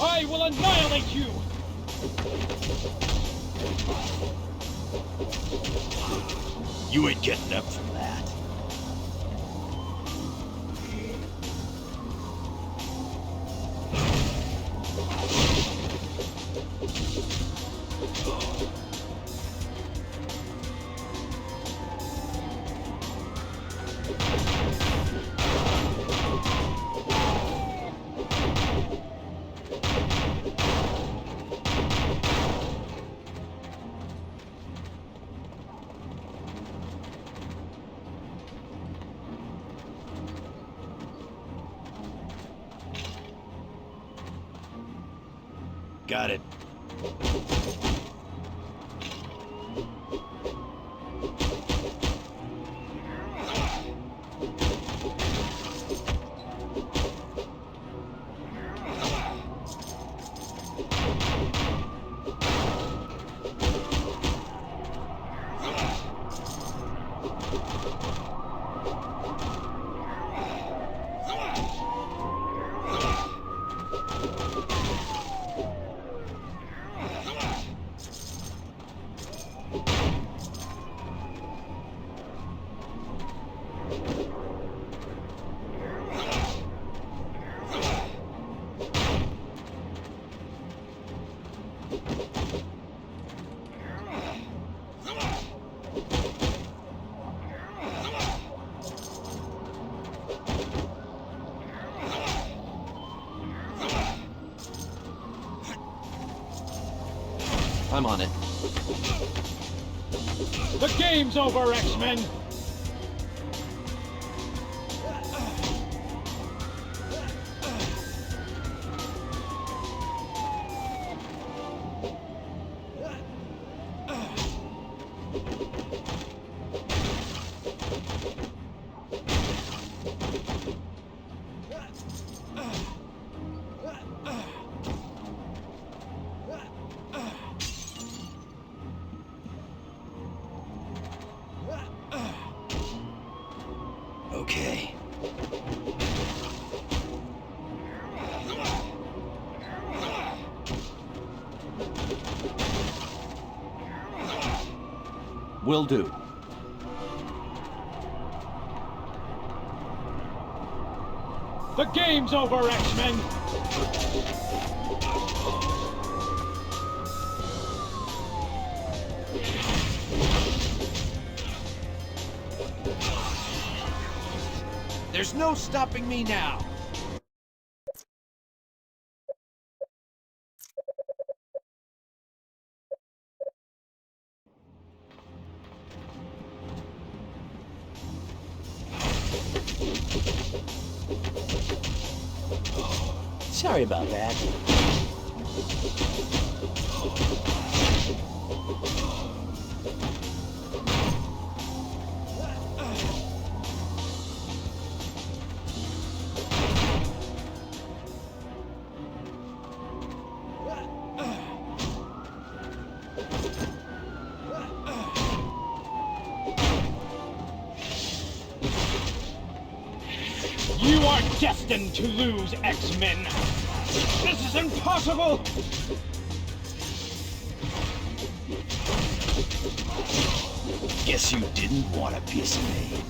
I will annihilate you! You ain't getting up from that. Got it. I'm on it. The game's over, X-Men! Okay. Will do. The game's over, X-Men! There's no stopping me now. Sorry about that. You are destined to lose, X-Men! This is impossible! Guess you didn't want a piece of me.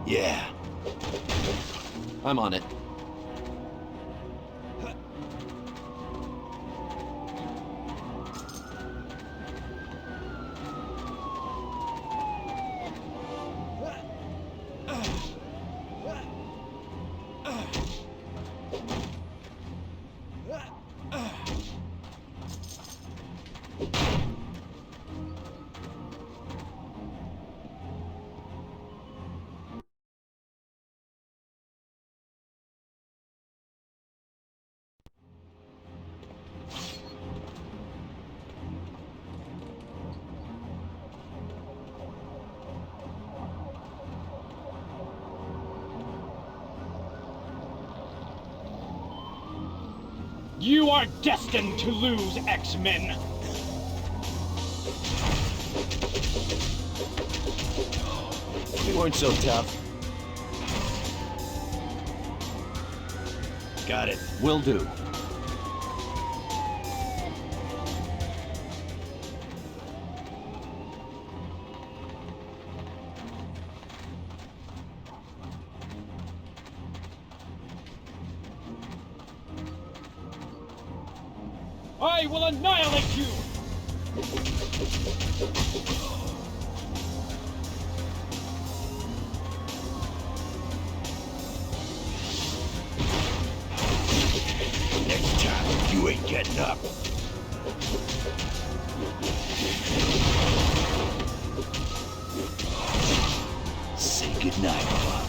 Yeah. I'm on it. You are destined to lose, X-Men. You weren't so tough. Got it. Will do. I will annihilate you! Next time, you ain't getting up. Say goodnight, Bob.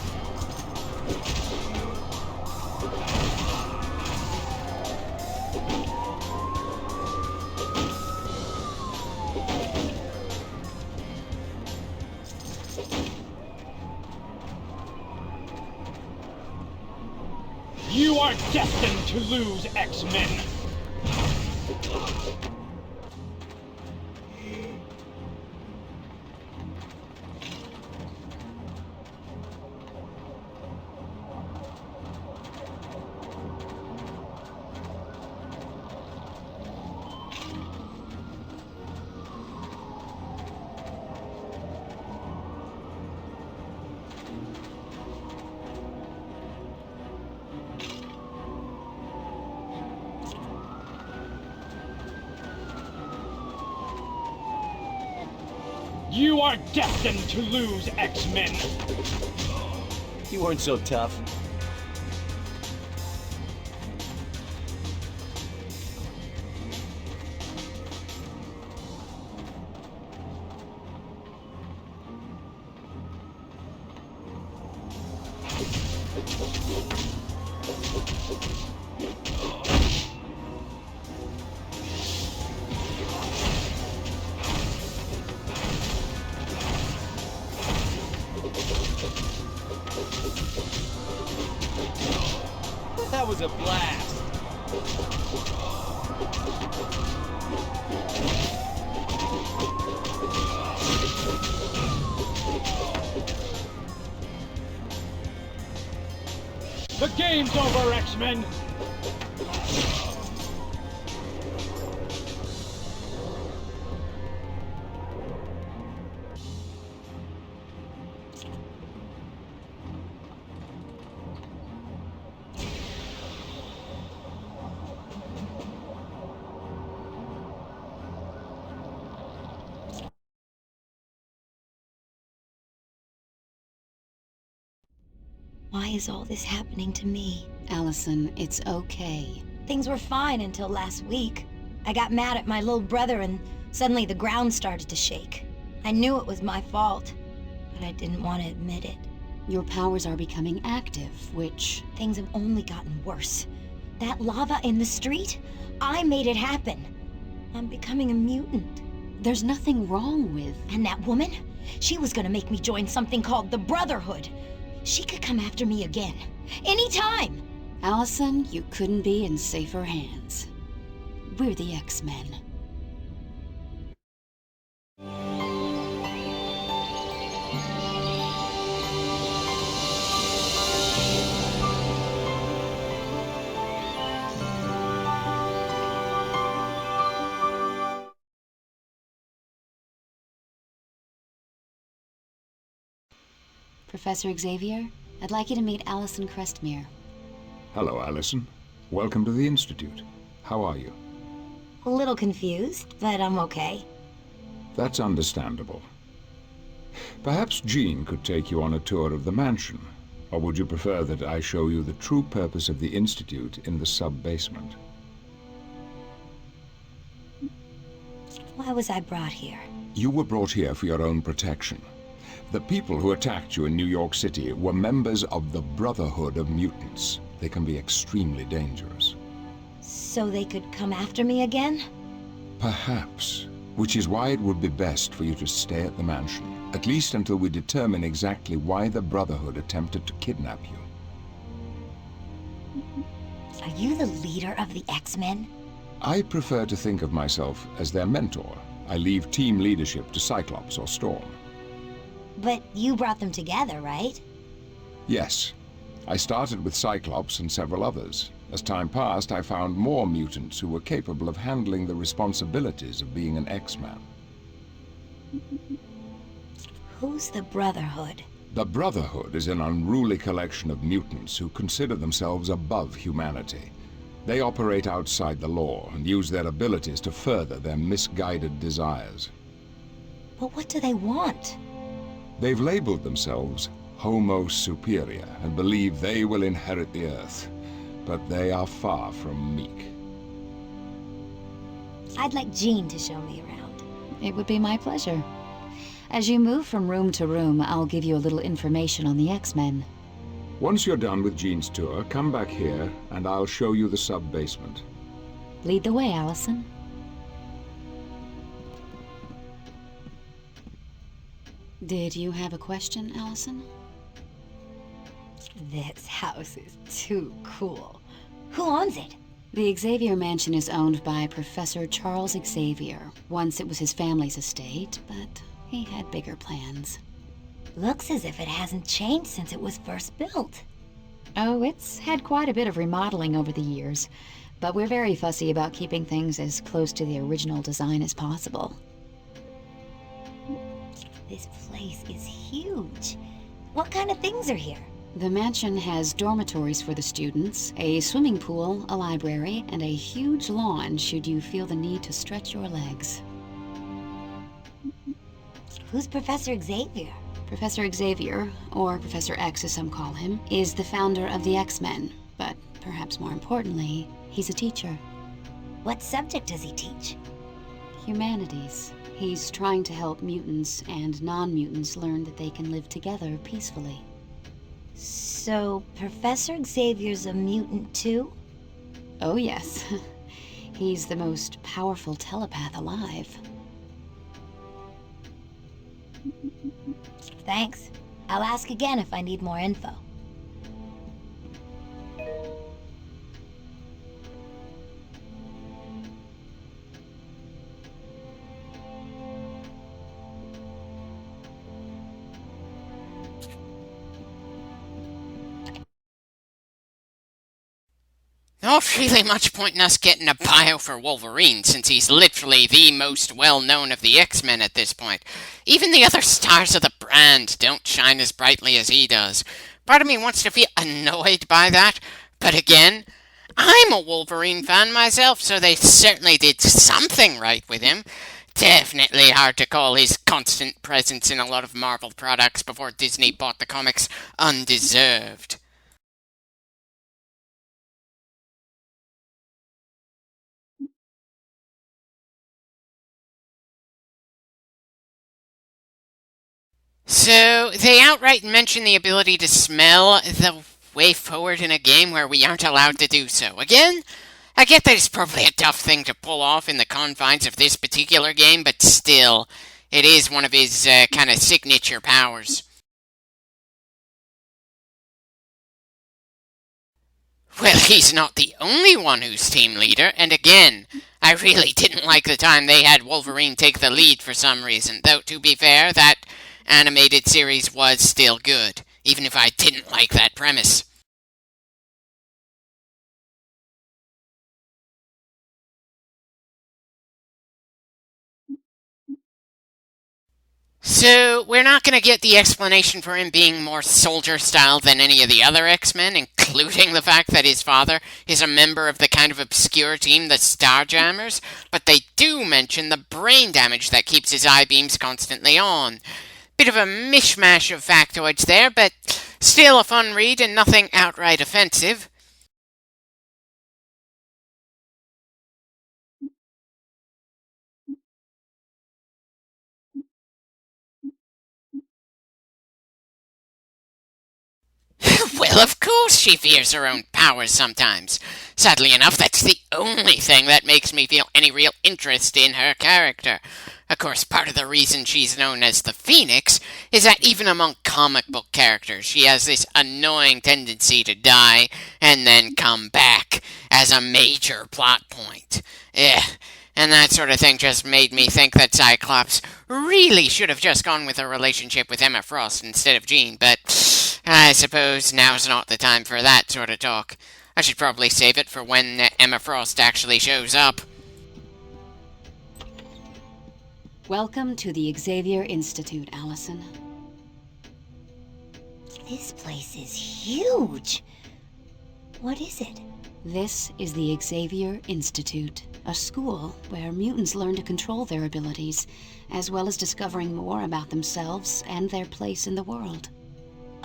You are destined to lose, X-Men! You are destined to lose, X-Men! You weren't so tough. That was a blast. The game's over, X-Men! Why is all this happening to me? Allison, it's okay. Things were fine until last week. I got mad at my little brother and suddenly the ground started to shake. I knew it was my fault, but I didn't want to admit it. Your powers are becoming active, which... Things have only gotten worse. That lava in the street? I made it happen. I'm becoming a mutant. There's nothing wrong with... And that woman? She was gonna make me join something called the Brotherhood. She could come after me again. Anytime! Allison, you couldn't be in safer hands. We're the X-Men. Professor Xavier, I'd like you to meet Allison Crestmere. Hello, Allison. Welcome to the Institute. How are you? A little confused, but I'm okay. That's understandable. Perhaps Jean could take you on a tour of the mansion, or would you prefer that I show you the true purpose of the Institute in the sub-basement? Why was I brought here? You were brought here for your own protection. The people who attacked you in New York City were members of the Brotherhood of Mutants. They can be extremely dangerous. So they could come after me again? Perhaps. Which is why it would be best for you to stay at the mansion, at least until we determine exactly why the Brotherhood attempted to kidnap you. Are you the leader of the X-Men? I prefer to think of myself as their mentor. I leave team leadership to Cyclops or Storm. But you brought them together, right? Yes. I started with Cyclops and several others. As time passed, I found more mutants who were capable of handling the responsibilities of being an X-Man. Who's the Brotherhood? The Brotherhood is an unruly collection of mutants who consider themselves above humanity. They operate outside the law and use their abilities to further their misguided desires. But what do they want? They've labeled themselves Homo Superior and believe they will inherit the Earth. But they are far from meek. I'd like Jean to show me around. It would be my pleasure. As you move from room to room, I'll give you a little information on the X-Men. Once you're done with Jean's tour, come back here and I'll show you the sub-basement. Lead the way, Allison. Did you have a question, Allison? This house is too cool. Who owns it? The Xavier Mansion is owned by Professor Charles Xavier. Once it was his family's estate, but he had bigger plans. Looks as if it hasn't changed since it was first built. Oh, it's had quite a bit of remodeling over the years, but we're very fussy about keeping things as close to the original design as possible. This place is huge. What kind of things are here? The mansion has dormitories for the students, a swimming pool, a library, and a huge lawn should you feel the need to stretch your legs. Who's Professor Xavier? Professor Xavier, or Professor X as some call him, is the founder of the X-Men, but perhaps more importantly, he's a teacher. What subject does he teach? Humanities. He's trying to help mutants and non-mutants learn that they can live together peacefully. So, Professor Xavier's a mutant too? Oh yes. He's the most powerful telepath alive. Thanks. I'll ask again if I need more info. Not really much point in us getting a bio for Wolverine, since he's literally the most well-known of the X-Men at this point. Even the other stars of the brand don't shine as brightly as he does. Part of me wants to feel annoyed by that, but again, I'm a Wolverine fan myself, so they certainly did something right with him. Definitely hard to call his constant presence in a lot of Marvel products before Disney bought the comics undeserved. So, they outright mention the ability to smell the way forward in a game where we aren't allowed to do so. Again, I get that it's probably a tough thing to pull off in the confines of this particular game, but still, it is one of his kind of signature powers. Well, he's not the only one who's team leader, and again, I really didn't like the time they had Wolverine take the lead for some reason, though to be fair, that animated series was still good, even if I didn't like that premise. So, we're not going to get the explanation for him being more soldier-style than any of the other X-Men, including the fact that his father is a member of the kind of obscure team, the Starjammers, but they do mention the brain damage that keeps his eye beams constantly on. Bit of a mishmash of factoids there, but still a fun read and nothing outright offensive. Well, of course she fears her own powers sometimes. Sadly enough, that's the only thing that makes me feel any real interest in her character. Of course, part of the reason she's known as the Phoenix is that even among comic book characters, she has this annoying tendency to die and then come back as a major plot point. And that sort of thing just made me think that Cyclops really should have just gone with a relationship with Emma Frost instead of Jean, but I suppose now's not the time for that sort of talk. I should probably save it for when Emma Frost actually shows up. Welcome to the Xavier Institute, Allison. This place is huge. What is it? This is the Xavier Institute, a school where mutants learn to control their abilities, as well as discovering more about themselves and their place in the world.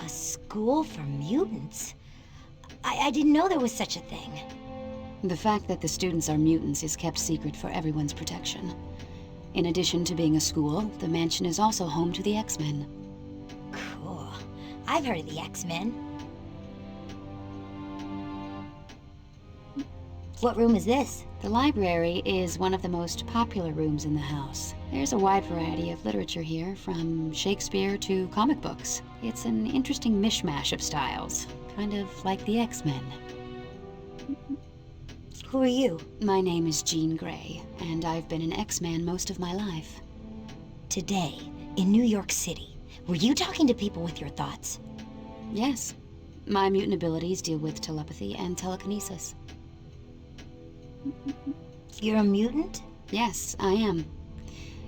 A school for mutants? I didn't know there was such a thing. The fact that the students are mutants is kept secret for everyone's protection. In addition to being a school, the mansion is also home to the X-Men. Cool. I've heard of the X-Men. What room is this? The library is one of the most popular rooms in the house. There's a wide variety of literature here, from Shakespeare to comic books. It's an interesting mishmash of styles, kind of like the X-Men. Who are you? My name is Jean Grey, and I've been an X-Man most of my life. Today, in New York City, were you talking to people with your thoughts? Yes. My mutant abilities deal with telepathy and telekinesis. You're a mutant? Yes, I am.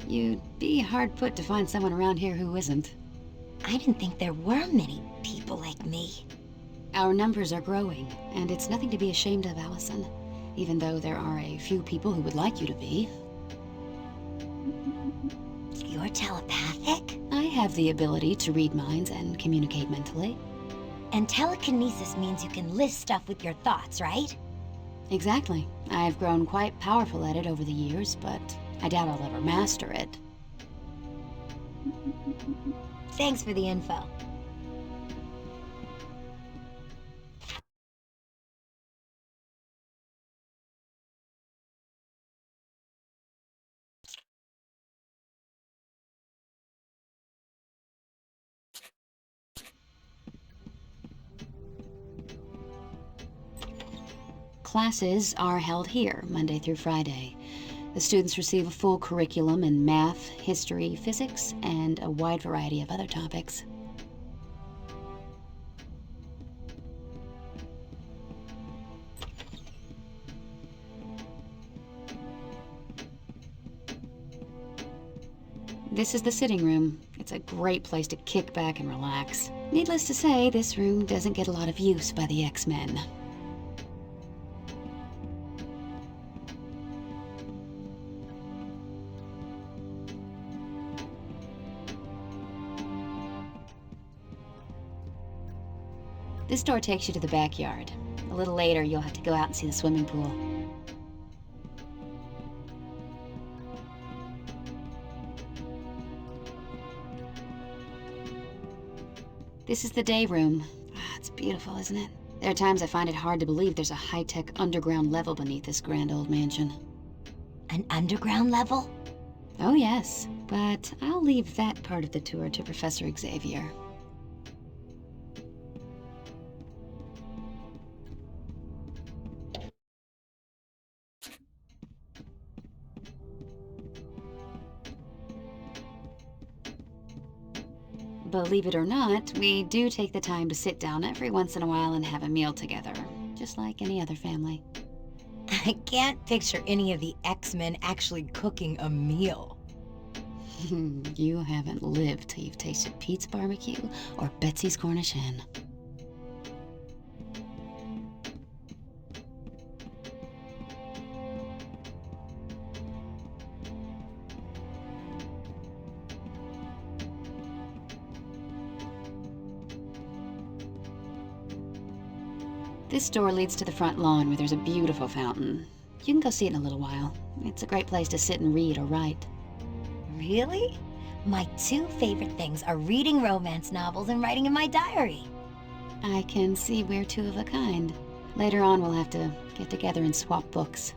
You'd be hard put to find someone around here who isn't. I didn't think there were many people like me. Our numbers are growing, and it's nothing to be ashamed of, Allison. Even though there are a few people who would like you to be. You're telepathic? I have the ability to read minds and communicate mentally. And telekinesis means you can list stuff with your thoughts, right? Exactly. I've grown quite powerful at it over the years, but I doubt I'll ever master it. Thanks for the info. Classes are held here, Monday through Friday. The students receive a full curriculum in math, history, physics, and a wide variety of other topics. This is the sitting room. It's a great place to kick back and relax. Needless to say, this room doesn't get a lot of use by the X-Men. This door takes you to the backyard. A little later, you'll have to go out and see the swimming pool. This is the day room. It's beautiful, isn't it? There are times I find it hard to believe there's a high-tech underground level beneath this grand old mansion. An underground level? Oh yes, but I'll leave that part of the tour to Professor Xavier. Believe it or not, we do take the time to sit down every once in a while and have a meal together, just like any other family. I can't picture any of the X-Men actually cooking a meal. You haven't lived till you've tasted Pete's barbecue or Betsy's Cornish hen. This door leads to the front lawn where there's a beautiful fountain. You can go see it in a little while. It's a great place to sit and read or write. Really? My two favorite things are reading romance novels and writing in my diary. I can see we're two of a kind. Later on, we'll have to get together and swap books.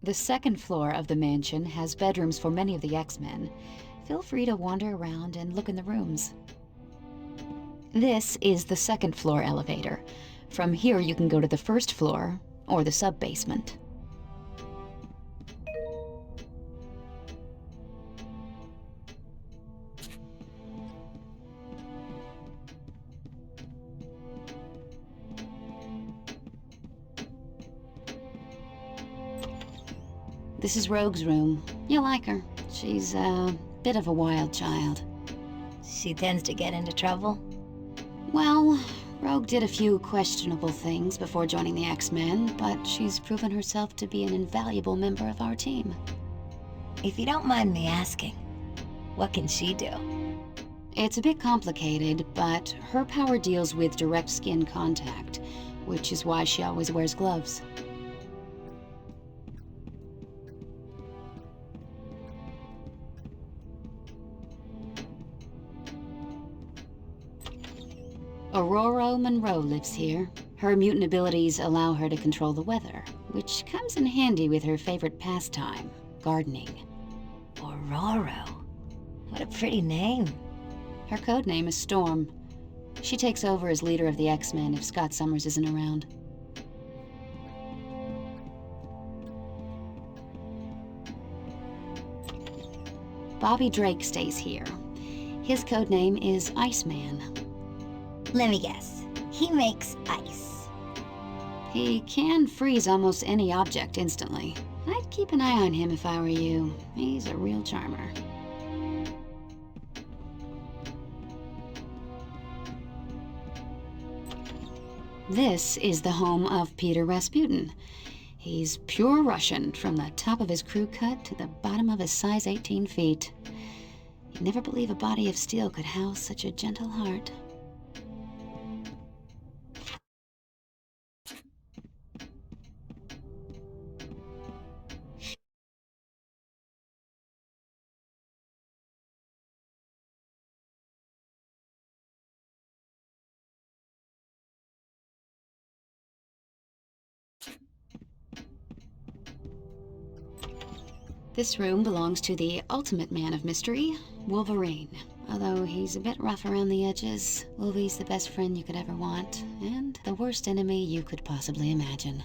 The second floor of the mansion has bedrooms for many of the X-Men. Feel free to wander around and look in the rooms. This is the second floor elevator. From here you can go to the first floor, or the sub-basement. This is Rogue's room. You'll like her. She's a bit of a wild child. She tends to get into trouble. Well, Rogue did a few questionable things before joining the X-Men, but she's proven herself to be an invaluable member of our team. If you don't mind me asking, what can she do? It's a bit complicated, but her power deals with direct skin contact, which is why she always wears gloves. Aurora Monroe lives here. Her mutant abilities allow her to control the weather, which comes in handy with her favorite pastime, gardening. Aurora. What a pretty name. Her code name is Storm. She takes over as leader of the X-Men if Scott Summers isn't around. Bobby Drake stays here. His code name is Iceman. Let me guess. He makes ice. He can freeze almost any object instantly. I'd keep an eye on him if I were you. He's a real charmer. This is the home of Peter Rasputin. He's pure Russian from the top of his crew cut to the bottom of his size 18 feet. You'd never believe a body of steel could house such a gentle heart. This room belongs to the ultimate man of mystery, Wolverine. Although he's a bit rough around the edges, Wolvie's the best friend you could ever want, and the worst enemy you could possibly imagine.